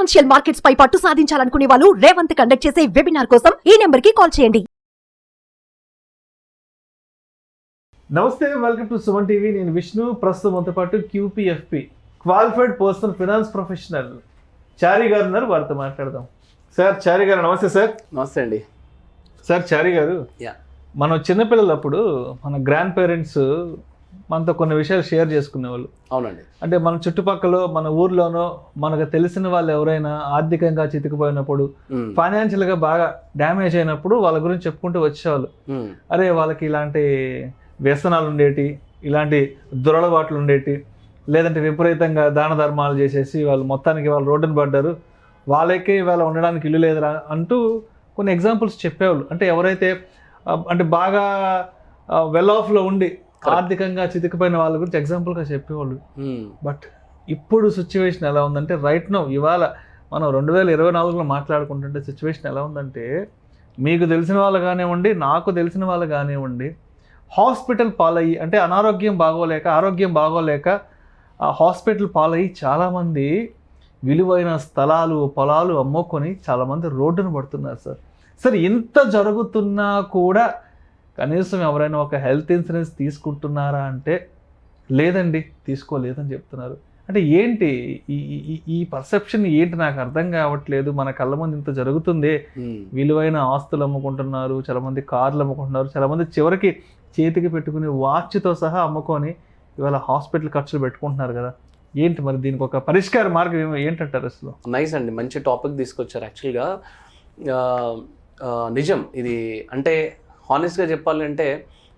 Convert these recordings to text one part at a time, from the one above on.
Financial markets పై పట్టు సాధించాలనుకునే వాళ్ళు Revanth conduct చేసే వెబినార్ కోసం ఈ నెంబర్ కి కాల్ చేయండి. నమస్తే, వెల్కమ్ టు సుమన్ టీవీ. నేను విష్ణు. ప్రస్తుతం మనతో పాటు QPFP qualified personal finance professional Chari గారు ఉన్నారు. వారితో మాట్లాడదాం. సార్ చారి గారు నమస్తే. సార్ నమస్తే అండి. సార్ చారి గారు, మనం చిన్నపిల్లలప్పుడు మన గ్రాండ్ పేరెంట్స్ మనతో కొన్ని విషయాలు షేర్ చేసుకునేవాళ్ళు. అవునండి. అంటే మన చుట్టుపక్కల మన ఊర్లోనో మనకు తెలిసిన వాళ్ళు ఎవరైనా ఆర్థికంగా చితికిపోయినప్పుడు, ఫైనాన్షియల్గా బాగా డ్యామేజ్ అయినప్పుడు వాళ్ళ గురించి చెప్పుకుంటూ వచ్చేవాళ్ళు. అరే వాళ్ళకి ఇలాంటి వ్యసనాలు ఉండేటి, ఇలాంటి దురలవాట్లు ఉండేటి, లేదంటే విపరీతంగా దాన ధర్మాలు చేసేసి వాళ్ళు మొత్తానికి వాళ్ళు రోడ్డున పడ్డారు, వాళ్ళకే ఇవాళ ఉండడానికి ఇల్లు లేదురా అంటూ కొన్ని ఎగ్జాంపుల్స్ చెప్పేవాళ్ళు. అంటే ఎవరైతే అంటే బాగా వెల్ ఆఫ్లో ఉండి ఆర్థికంగా చితికిపోయిన వాళ్ళ గురించి ఎగ్జాంపుల్గా చెప్పేవాళ్ళు. బట్ ఇప్పుడు సిచ్యువేషన్ ఎలా ఉందంటే, రైట్ నో ఇవాళ మనం 2024లో మాట్లాడుకుంటుంటే సిచ్యువేషన్ ఎలా ఉందంటే, మీకు తెలిసిన వాళ్ళు కానివ్వండి, నాకు తెలిసిన వాళ్ళు కానివ్వండి, హాస్పిటల్ పాలయ్యి, అంటే అనారోగ్యం బాగోలేక, ఆరోగ్యం బాగోలేక హాస్పిటల్ పాలయ్యి చాలామంది విలువైన స్థలాలు పొలాలు అమ్ముకొని చాలామంది రోడ్డున పడుతున్నారు. సార్ ఇంత జరుగుతున్నా కూడా కనీసం ఎవరైనా ఒక హెల్త్ ఇన్సూరెన్స్ తీసుకుంటున్నారా అంటే లేదండి, తీసుకోలేదని చెప్తున్నారు. అంటే ఏంటి ఈ పర్సెప్షన్ ఏంటి నాకు అర్థం కావట్లేదు. మన కళ్ళ ముందు ఇంత జరుగుతుంది, విలువైన ఆస్తులు అమ్ముకుంటున్నారు, చాలామంది కార్లు అమ్ముకుంటున్నారు, చాలామంది చివరికి చేతికి పెట్టుకుని వాచ్తో సహా అమ్ముకొని ఇవాళ హాస్పిటల్ ఖర్చులు పెట్టుకుంటున్నారు కదా. ఏంటి మరి దీనికి ఒక పరిష్కార మార్గం ఏంటంటారు అసలు? నైస్ అండి, మంచి టాపిక్ తీసుకొచ్చారు. యాక్చువల్గా నిజం ఇది. అంటే హానెస్ట్గా చెప్పాలంటే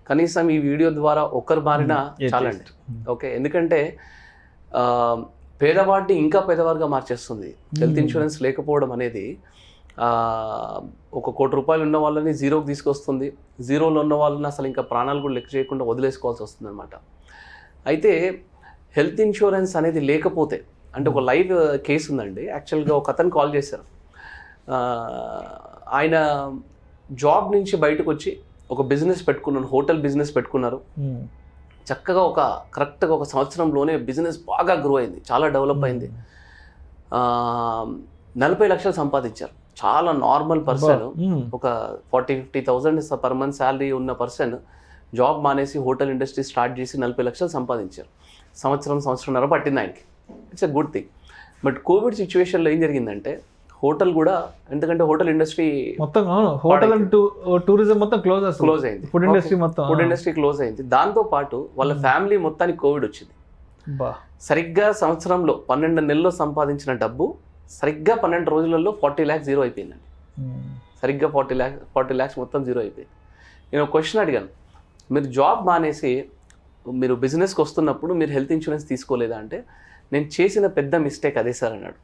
కనీసం ఈ వీడియో ద్వారా ఒక్కరు మారినా చాలండి. ఓకే, ఎందుకంటే పేదవాడిని ఇంకా పేదవాడిగా మార్చేస్తుంది హెల్త్ ఇన్సూరెన్స్ లేకపోవడం అనేది. 1 కోటి రూపాయలు ఉన్న వాళ్ళని జీరోకి తీసుకొస్తుంది, జీరోలో ఉన్న వాళ్ళని అసలు ఇంకా ప్రాణాలు కూడా లెక్క చేయకుండా వదిలేసుకోవాల్సి వస్తుంది అనమాట. అయితే హెల్త్ ఇన్సూరెన్స్ అనేది లేకపోతే, అంటే ఒక లైవ్ కేసు ఉందండి. యాక్చువల్గా ఒక అతను కాల్ చేశారు. ఆయన జాబ్ నుంచి బయటకు వచ్చి ఒక బిజినెస్ పెట్టుకున్నారు, హోటల్ బిజినెస్ పెట్టుకున్నారు. చక్కగా కరెక్ట్గా ఒక సంవత్సరంలోనే బిజినెస్ బాగా గ్రో అయింది, చాలా డెవలప్ అయింది. 40 లక్షలు సంపాదించారు. చాలా నార్మల్ పర్సన్, ఒక 40-50,000 పర్ మంత్ శాలరీ ఉన్న పర్సన్ జాబ్ మానేసి హోటల్ ఇండస్ట్రీ స్టార్ట్ చేసి 40 లక్షలు సంపాదించారు. సంవత్సరంన్నర పట్టింది ఆయనకి. It's a good thing. But Covid సిచ్యువేషన్లో ఏం జరిగిందంటే, హోటల్ కూడా, ఎందుకంటే హోటల్ ఇండస్ట్రీ మొత్తం, హోటల్ అండ్ టూరిజం మొత్తం క్లోజ్ అయింది, ఫుడ్ ఇండస్ట్రీ క్లోజ్ అయింది. దాంతో పాటు వాళ్ళ ఫ్యామిలీ మొత్తానికి కోవిడ్ వచ్చింది. సరిగ్గా సంవత్సరంలో 12 నెలల్లో సంపాదించిన డబ్బు సరిగ్గా 12 రోజులలో 40 lakhs జీరో అయిపోయిందండి. సరిగ్గా 40 lakhs మొత్తం జీరో అయిపోయింది. నేను ఒక క్వశ్చన్ అడిగాను, మీరు జాబ్ మానేసి మీరు బిజినెస్కి వస్తున్నప్పుడు మీరు హెల్త్ ఇన్సూరెన్స్ తీసుకోలేదా అంటే, నేను చేసిన పెద్ద మిస్టేక్ అదే సార్ అన్నాడు.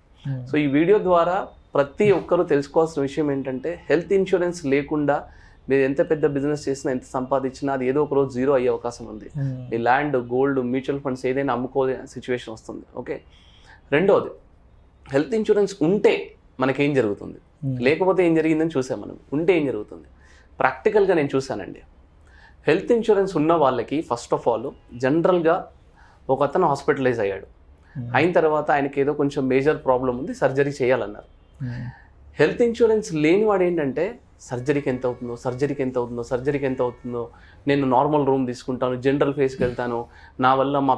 సో ఈ వీడియో ద్వారా ప్రతి ఒక్కరూ తెలుసుకోవాల్సిన విషయం ఏంటంటే, హెల్త్ ఇన్సూరెన్స్ లేకుండా మీరు ఎంత పెద్ద బిజినెస్ చేసినా, ఎంత సంపాదించినా అది ఏదో ఒక రోజు జీరో అయ్యే అవకాశం ఉంది. మీ ల్యాండ్, గోల్డ్, మ్యూచువల్ ఫండ్స్ ఏదైనా అమ్ముకోలే సిచ్యువేషన్ వస్తుంది. ఓకే, రెండవది, హెల్త్ ఇన్సూరెన్స్ ఉంటే మనకేం జరుగుతుంది, లేకపోతే ఏం జరిగిందని చూసాం మనం. ఉంటే ఏం జరుగుతుంది ప్రాక్టికల్గా నేను చూశానండి. హెల్త్ ఇన్సూరెన్స్ ఉన్న వాళ్ళకి ఫస్ట్ ఆఫ్ ఆల్ జనరల్గా ఒక అతను హాస్పిటలైజ్ అయ్యాడు. అయిన తర్వాత ఆయనకి ఏదో కొంచెం మేజర్ ప్రాబ్లం ఉంది, సర్జరీ చేయాలన్నారు. హెల్త్ ఇన్సూరెన్స్ లేని వాడు ఏంటంటే, సర్జరీకి ఎంత అవుతుందో, నేను నార్మల్ రూమ్ తీసుకుంటాను, జనరల్ ఫేస్కి వెళ్తాను, నా వల్ల మా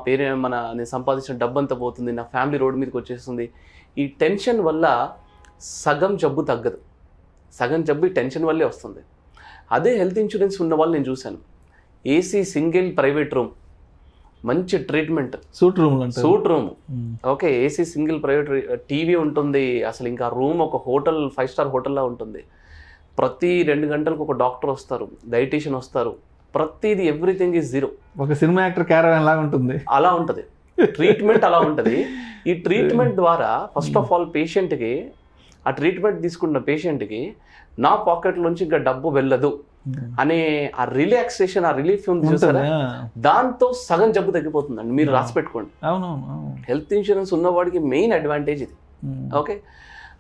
నేను సంపాదించిన డబ్బు అంతా పోతుంది, నా ఫ్యామిలీ రోడ్డు మీదకి వచ్చేస్తుంది. ఈ టెన్షన్ వల్ల సగం జబ్బు తగ్గదు, సగం జబ్బు ఈ టెన్షన్ వల్లే వస్తుంది. అదే హెల్త్ ఇన్సూరెన్స్ ఉన్న వాళ్ళు నేను చూశాను, ఏసీ సింగిల్ ప్రైవేట్ రూమ్, మంచి treatment, suite room, okay, AC single private, TV ఉంటుంది, అసలు ఇంకా రూమ్ ఒక హోటల్, 5 స్టార్ హోటల్లా ఉంటుంది. ప్రతి 2 గంటలకు ఒక డాక్టర్ వస్తారు, డైటీషియన్ వస్తారు, ప్రతిదీ ఎవ్రీథింగ్ ఈజ్ జీరో. ఒక సినిమా యాక్టర్ క్యారవాన్ లాగా ఉంటుంది, అలా ఉంటుంది ట్రీట్మెంట్, అలా ఉంటుంది. ఈ ట్రీట్మెంట్ ద్వారా ఫస్ట్ ఆఫ్ ఆల్ పేషెంట్కి, ఆ ట్రీట్మెంట్ తీసుకున్న పేషెంట్కి నా పాకెట్లోంచి ఇంకా డబ్బు వెళ్ళదు అనే ఆ రిలాక్సేషన్, ఆ రిలీఫ్ ఉంది చూసారా, దాంతో సగం జబ్బు తగ్గిపోతుందండి. మీరు రాసి పెట్టుకోండి. హెల్త్ ఇన్సూరెన్స్ ఉన్నవాడికి మెయిన్ అడ్వాంటేజ్ ఇది. ఓకే,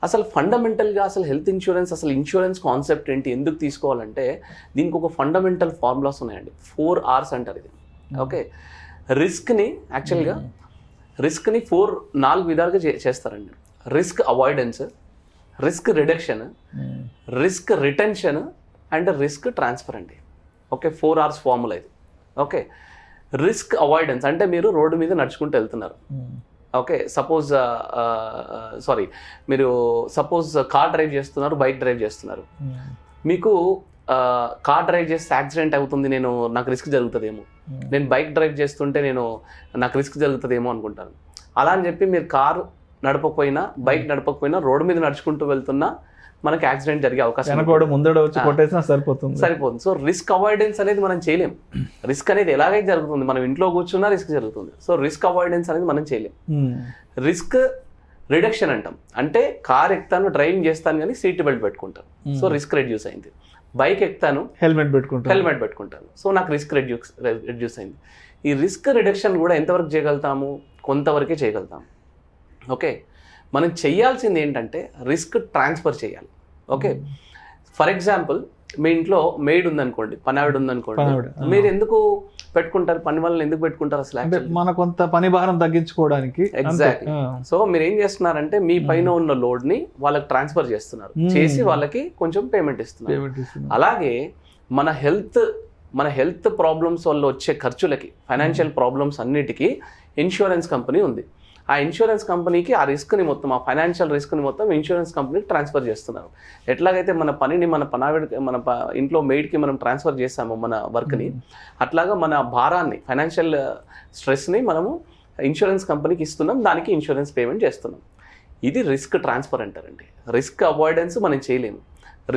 అసలు ఫండమెంటల్గా అసలు హెల్త్ ఇన్సూరెన్స్, అసలు ఇన్సూరెన్స్ కాన్సెప్ట్ ఏంటి, ఎందుకు తీసుకోవాలంటే దీనికి ఒక ఫండమెంటల్ ఫార్ములాస్ ఉన్నాయండి. 4 R's అంటారు ఇది. ఓకే, రిస్క్ని యాక్చువల్గా రిస్క్ని 4 విధాలుగా చేస్తారండి. Risk avoidance, risk reduction, risk retention and risk transfer అండి. ఓకే, 4 R's ఫార్ములా ఇది. ఓకే, రిస్క్ అవాయిడెన్స్ అంటే మీరు రోడ్డు మీద నడుచుకుంటూ వెళ్తున్నారు. ఓకే, మీరు సపోజ్ కార్ డ్రైవ్ చేస్తున్నారు, బైక్ డ్రైవ్ చేస్తున్నారు. మీకు కార్ డ్రైవ్ చేస్తే యాక్సిడెంట్ అవుతుంది, నాకు రిస్క్ జరుగుతుందేమో. నేను బైక్ డ్రైవ్ చేస్తుంటే నాకు రిస్క్ జరుగుతుందేమో అనుకుంటాను. అలా అని చెప్పి మీరు కార్ నడపకపోయినా, బైక్ నడపకపోయినా రోడ్డు మీద నడుచుకుంటూ వెళ్తున్నా మనకి యాక్సిడెంట్ జరిగే అవకాశం సరిపోతుంది. సో రిస్క్ అవాయిడెన్స్ అనేది మనం చేయలేం. రిస్క్ అనేది ఎలాగైతే జరుగుతుంది, మనం ఇంట్లో కూర్చున్నా రిస్క్ జరుగుతుంది. సో రిస్క్ అవాయిడెన్స్ అనేది మనం చేయలేం. రిస్క్ రిడక్షన్ అంటాం, అంటే కార్ ఎక్కుతాను, డ్రైవింగ్ చేస్తాను కానీ సీట్ బెల్ట్ పెట్టుకుంటాను, సో రిస్క్ రెడ్యూస్ అయింది. బైక్ ఎక్కుతాను, హెల్మెట్ పెట్టుకుంటాను, సో నాకు రిస్క్ రెడ్యూస్ అయింది. ఈ రిస్క్ రిడక్షన్ కూడా ఎంతవరకు చేయగలుగుతాము? కొంతవరకే చేయగలుగుతాము. ఓకే, మనం చేయాల్సింది ఏంటంటే రిస్క్ ట్రాన్స్ఫర్ చేయాలి. ఓకే, ఫర్ ఎగ్జాంపుల్ మీ ఇంట్లో మెయిడ్ ఉందనుకోండి, పనావిడ ఉందనుకోండి, మీరు ఎందుకు పెట్టుకుంటారు? పని వాళ్ళని ఎందుకు పెట్టుకుంటారు అసలు? మన కొంత పని భారం తగ్గించుకోవడానికి. ఎగ్జాక్ట్లీ. సో మీరు ఏం చేస్తున్నారంటే మీ పైన ఉన్న లోడ్ ని వాళ్ళకి ట్రాన్స్ఫర్ చేస్తున్నారు, చేసి వాళ్ళకి కొంచెం పేమెంట్ ఇస్తున్నారు. అలాగే మన హెల్త్ ప్రాబ్లమ్స్ వల్ల వచ్చే ఖర్చులకి, ఫైనాన్షియల్ ప్రాబ్లమ్స్ అన్నిటికీ ఇన్సూరెన్స్ కంపెనీ ఉంది. ఆ ఇన్సూరెన్స్ కంపెనీకి ఆ రిస్క్ని మొత్తం, ఆ ఫైనాన్షియల్ రిస్క్ని మొత్తం ఇన్సూరెన్స్ కంపెనీకి ట్రాన్స్ఫర్ చేస్తున్నారు. ఎట్లాగైతే మన పనిని మన ఇంట్లో మెయిడ్కి మనం ట్రాన్స్ఫర్ చేస్తాము మన వర్క్ని, అట్లాగా మన భారాన్ని, ఫైనాన్షియల్ స్ట్రెస్ని మనము ఇన్సూరెన్స్ కంపెనీకి ఇస్తున్నాం, దానికి ఇన్సూరెన్స్ పేమెంట్ చేస్తున్నాం. ఇది రిస్క్ ట్రాన్స్ఫర్ అంటారండి. రిస్క్ అవాయిడెన్స్ మనం చేయలేము,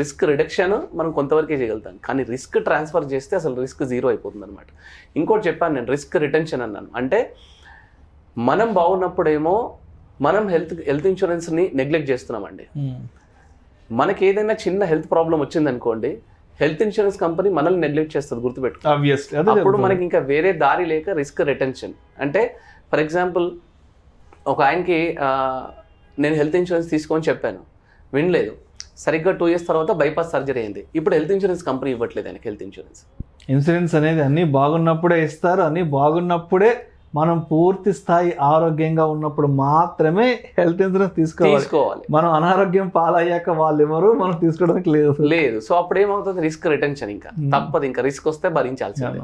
రిస్క్ రిడక్షన్ మనం కొంతవరకే చేయగలుగుతాం, కానీ రిస్క్ ట్రాన్స్ఫర్ చేస్తే అసలు రిస్క్ 0 అయిపోతుంది అనమాట. ఇంకోటి చెప్పాను నేను, రిస్క్ రిటెన్షన్ అన్నాను. అంటే మనం బాగున్నప్పుడేమో మనం హెల్త్ ఇన్సూరెన్స్ని నెగ్లెక్ట్ చేస్తున్నామండి. మనకి ఏదైనా చిన్న హెల్త్ ప్రాబ్లం వచ్చిందనుకోండి, హెల్త్ ఇన్సూరెన్స్ కంపెనీ మనల్ని నెగ్లెక్ట్ చేస్తుంది, గుర్తుపెట్టుకో. అప్పుడు మనకి ఇంకా వేరే దారి లేక రిస్క్ రిటెన్షన్ అంటే, ఫర్ ఎగ్జాంపుల్ ఒక ఆయనకి నేను హెల్త్ ఇన్సూరెన్స్ తీసుకోని చెప్పాను, వినలేదు. సరిగ్గా 2 years తర్వాత బైపాస్ సర్జరీ అయింది. ఇప్పుడు హెల్త్ ఇన్సూరెన్స్ కంపెనీ ఇవ్వట్లేదు ఆయనకి హెల్త్ ఇన్సూరెన్స్ అనేది. అన్ని బాగున్నప్పుడే ఇస్తారు, అన్ని బాగున్నప్పుడే మనం పూర్తి స్థాయి ఆరోగ్యంగా ఉన్నప్పుడు మాత్రమే హెల్త్ ఇన్సూరెన్స్ తీసుకోవాలి. మనం అనారోగ్యం పాలయ్యాక వాళ్ళు ఎవరు మనం తీసుకోవడానికి లేదు. సో అప్పుడు ఏమవుతుంది? Risk retention. ఇంకా తప్పదు, ఇంకా రిస్క్ వస్తే భరించాల్సిందే.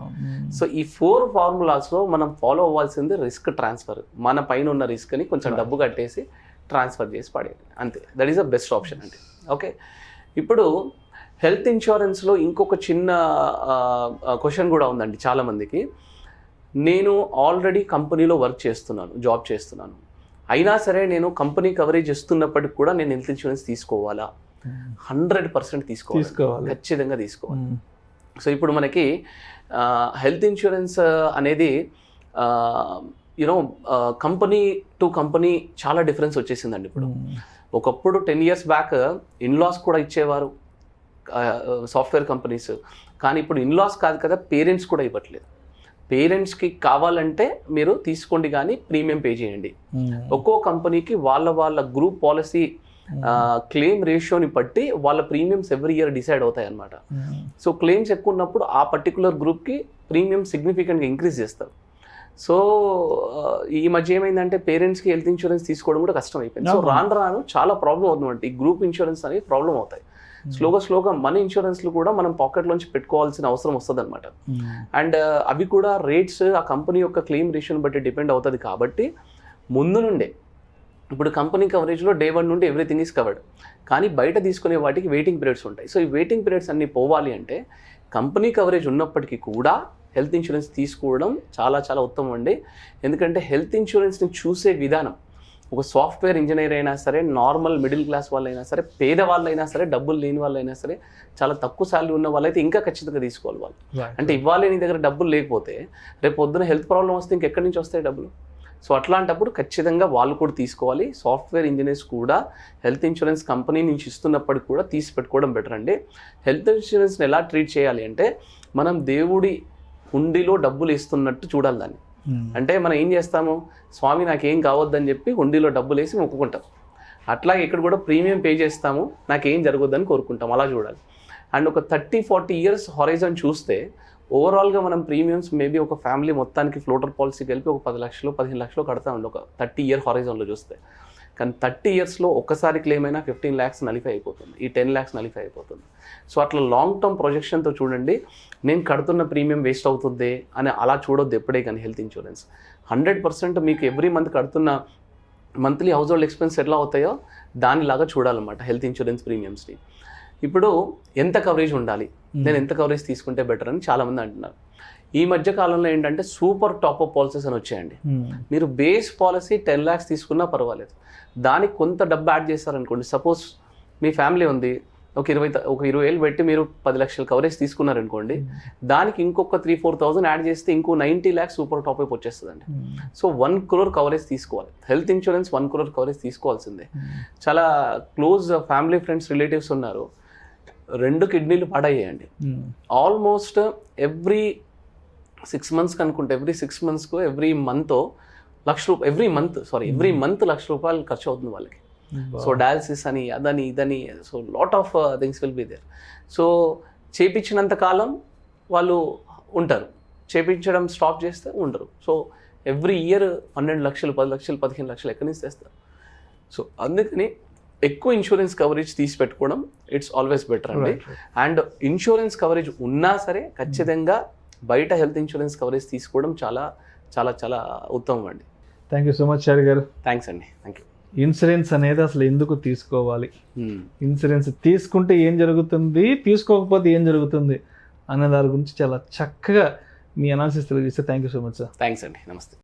సో ఈ 4 formulas లో మనం ఫాలో అవ్వాల్సింది రిస్క్ ట్రాన్స్ఫర్. మన పైన ఉన్న రిస్క్ ని కొంచెం డబ్బు కట్టేసి ట్రాన్స్ఫర్ చేసి పడేయాలి, అంతే. That is the best option అండి. ఓకే, ఇప్పుడు హెల్త్ ఇన్సూరెన్స్లో ఇంకొక చిన్న క్వశ్చన్ కూడా ఉందండి చాలామందికి. నేను ఆల్రెడీ కంపెనీలో జాబ్ చేస్తున్నాను, అయినా సరే నేను కంపెనీ కవరేజ్ ఇస్తున్నప్పటికి కూడా నేను హెల్త్ ఇన్సూరెన్స్ తీసుకోవాలా? 100% తీసుకోవాలి, ఖచ్చితంగా తీసుకోవాలి. సో ఇప్పుడు మనకి హెల్త్ ఇన్సూరెన్స్ అనేది కంపెనీ టు కంపెనీ చాలా డిఫరెన్స్ వచ్చేసిందండి. ఇప్పుడు ఒకప్పుడు 10 years బ్యాక్ ఇన్లాస్ కూడా ఇచ్చేవారు సాఫ్ట్వేర్ కంపెనీస్, కానీ ఇప్పుడు ఇన్లాస్ కాదు కదా, పేరెంట్స్ కూడా ఇవ్వట్లేదు. పేరెంట్స్కి కావాలంటే మీరు తీసుకోండి కానీ ప్రీమియం పే చేయండి. ఒక్కో కంపెనీకి వాళ్ళ గ్రూప్ పాలసీ క్లెయిమ్ రేషియోని బట్టి వాళ్ళ ప్రీమియమ్స్ ఎవ్రీ ఇయర్ డిసైడ్ అవుతాయి అన్నమాట. సో క్లెయిమ్స్ ఎక్కువ ఉన్నప్పుడు ఆ పర్టికులర్ గ్రూప్కి ప్రీమియం సిగ్నిఫికెంట్గా ఇంక్రీజ్ చేస్తారు. సో ఈ మధ్య ఏమైందంటే పేరెంట్స్కి హెల్త్ ఇన్సూరెన్స్ తీసుకోవడం కూడా కష్టం అయిపోయింది. సో రాను చాలా ప్రాబ్లం అవుతుందంటే ఈ గ్రూప్ ఇన్సూరెన్స్ అనేది ప్రాబ్లం అవుతాయి. స్లోగా మన ఇన్సూరెన్స్లు కూడా మనం పాకెట్లోంచి పెట్టుకోవాల్సిన అవసరం వస్తుంది అనమాట. అండ్ అవి కూడా రేట్స్ ఆ కంపెనీ యొక్క క్లెయిమ్ రేషియోని బట్టి డిపెండ్ అవుతుంది. కాబట్టి ముందు నుండే ఇప్పుడు కంపెనీ కవరేజ్లో Day 1 నుండి ఎవ్రీథింగ్ ఈస్ కవర్డ్, కానీ బయట తీసుకునే వాటికి వెయిటింగ్ పీరియడ్స్ ఉంటాయి. సో ఈ వెయిటింగ్ పీరియడ్స్ అన్ని పోవాలి అంటే కంపెనీ కవరేజ్ ఉన్నప్పటికీ కూడా హెల్త్ ఇన్సూరెన్స్ తీసుకోవడం చాలా చాలా ఉత్తమం అండి. ఎందుకంటే హెల్త్ ఇన్సూరెన్స్ని చూసే విధానం, ఒక సాఫ్ట్వేర్ ఇంజనీర్ అయినా సరే, నార్మల్ మిడిల్ క్లాస్ వాళ్ళైనా సరే, పేదవాళ్ళైనా సరే, డబ్బులు లేని వాళ్ళైనా సరే, చాలా తక్కువ శాలరీ ఉన్న వాళ్ళైతే ఇంకా ఖచ్చితంగా తీసుకోవాలి వాళ్ళు. అంటే ఇవ్వాలి నీ దగ్గర డబ్బులు లేకపోతే రేపు పొద్దున హెల్త్ ప్రాబ్లం వస్తే ఇంకెక్కడి నుంచి వస్తాయి డబ్బులు? సో అట్లాంటప్పుడు ఖచ్చితంగా వాళ్ళు కూడా తీసుకోవాలి. సాఫ్ట్వేర్ ఇంజనీర్స్ కూడా హెల్త్ ఇన్సూరెన్స్ కంపెనీ నుంచి ఇస్తున్నప్పటికి కూడా తీసి పెట్టుకోవడం బెటర్ అండి. హెల్త్ ఇన్సూరెన్స్ని ఎలా ట్రీట్ చేయాలి అంటే, మనం దేవుడి హుండీలో డబ్బులు ఇస్తున్నట్టు చూడాలి దాన్ని. అంటే మనం ఏం చేస్తాము, స్వామి నాకేం కావద్దని చెప్పి హుండీలో డబ్బులు వేసి మొక్కుకుంటాం. అట్లాగే ఇక్కడ కూడా ప్రీమియం పే చేస్తాము, నాకేం జరగొద్దని కోరుకుంటాం, అలా చూడాలి. అండ్ ఒక 30-40 years హొరైజన్ చూస్తే ఓవరాల్గా మనం ప్రీమియమ్స్ మేబీ ఒక ఫ్యామిలీ మొత్తానికి ఫ్లోటర్ పాలసీ కలిపి ఒక 10 లక్షలు 15 లక్షలు కడతామండి ఒక 30 year హొరైజన్లో చూస్తే. కానీ 30 ఇయర్స్లో ఒక్కసారి క్లెయిమ్ అయినా 15 lakhs నలిఫై అయిపోతుంది, ఈ 10 lakhs నలిఫై అయిపోతుంది. సో అట్లా లాంగ్ టర్మ్ ప్రొజెక్షన్తో చూడండి. నేను కడుతున్న ప్రీమియం వేస్ట్ అవుతుంది అని అలా చూడొద్దు ఎప్పుడే కానీ. హెల్త్ ఇన్సూరెన్స్ 100% మీకు ఎవ్రీ మంత్ కడుతున్న మంత్లీ హౌస్ హోల్డ్ ఎక్స్పెన్స్ ఎట్లా అవుతాయో దానిలాగా చూడాలన్నమాట హెల్త్ ఇన్సూరెన్స్ ప్రీమియమ్స్ని. ఇప్పుడు ఎంత కవరేజ్ ఉండాలి, నేను ఎంత కవరేజ్ తీసుకుంటే బెటర్ అని చాలామంది అంటున్నారు. ఈ మధ్య కాలంలో ఏంటంటే సూపర్ టాప్అప్ పాలసీస్ అని వచ్చాయండి. మీరు బేస్ పాలసీ 10 lakhs తీసుకున్నా పర్వాలేదు, దానికి కొంత డబ్బు యాడ్ చేస్తారనుకోండి. సపోజ్ మీ ఫ్యామిలీ ఉంది, ఒక 20,000 పెట్టి మీరు 10 లక్షల కవరేజ్ తీసుకున్నారనుకోండి, దానికి ఇంకొక 3-4,000 యాడ్ చేస్తే ఇంకో 90 lakhs సూపర్ టాప్అప్ వచ్చేస్తుందండి. సో 1 crore కవరేజ్ తీసుకోవాలి. హెల్త్ ఇన్సూరెన్స్ 1 crore కవరేజ్ తీసుకోవాల్సిందే. చాలా క్లోజ్ ఫ్యామిలీ ఫ్రెండ్స్ రిలేటివ్స్ ఉన్నారు, 2 కిడ్నీలు పాడయ్యాయండి. ఆల్మోస్ట్ ఎవ్రీ 6 months అనుకుంటే ఎవ్రీ 6 monthsకు every month every month ₹1 lakh ఖర్చు అవుతుంది వాళ్ళకి. సో డయాలసిస్ అని అదని ఇదని, so lot of things will be there. So చేపించినంత కాలం వాళ్ళు ఉంటారు, చేపించడం స్టాప్ చేస్తే ఉండరు. సో ఎవ్రీ ఇయర్ 12 లక్షలు 10 లక్షలు 15 లక్షలు ఎక్కడి నుంచి తెస్తారు. సో అందుకని ఎక్కువ ఇన్సూరెన్స్ కవరేజ్ తీసి పెట్టుకోవడం ఇట్స్ ఆల్వేస్ బెటర్ అండి. అండ్ ఇన్సూరెన్స్ కవరేజ్ ఉన్నా సరే ఖచ్చితంగా బయట హెల్త్ ఇన్సూరెన్స్ కవరేజ్ తీసుకోవడం చాలా చాలా చాలా ఉత్తమం అండి. థ్యాంక్ యూ సో మచ్ చారి గారు. థ్యాంక్స్ అండి. Thank you. ఇన్సూరెన్స్ అనేది అసలు ఎందుకు తీసుకోవాలి, ఇన్సూరెన్స్ తీసుకుంటే ఏం జరుగుతుంది, తీసుకోకపోతే ఏం జరుగుతుంది అనే దాని గురించి చాలా చక్కగా మీ అనాలిసిస్ తెలియజేస్తే thank you so much sir. Thanks అండి. నమస్తే.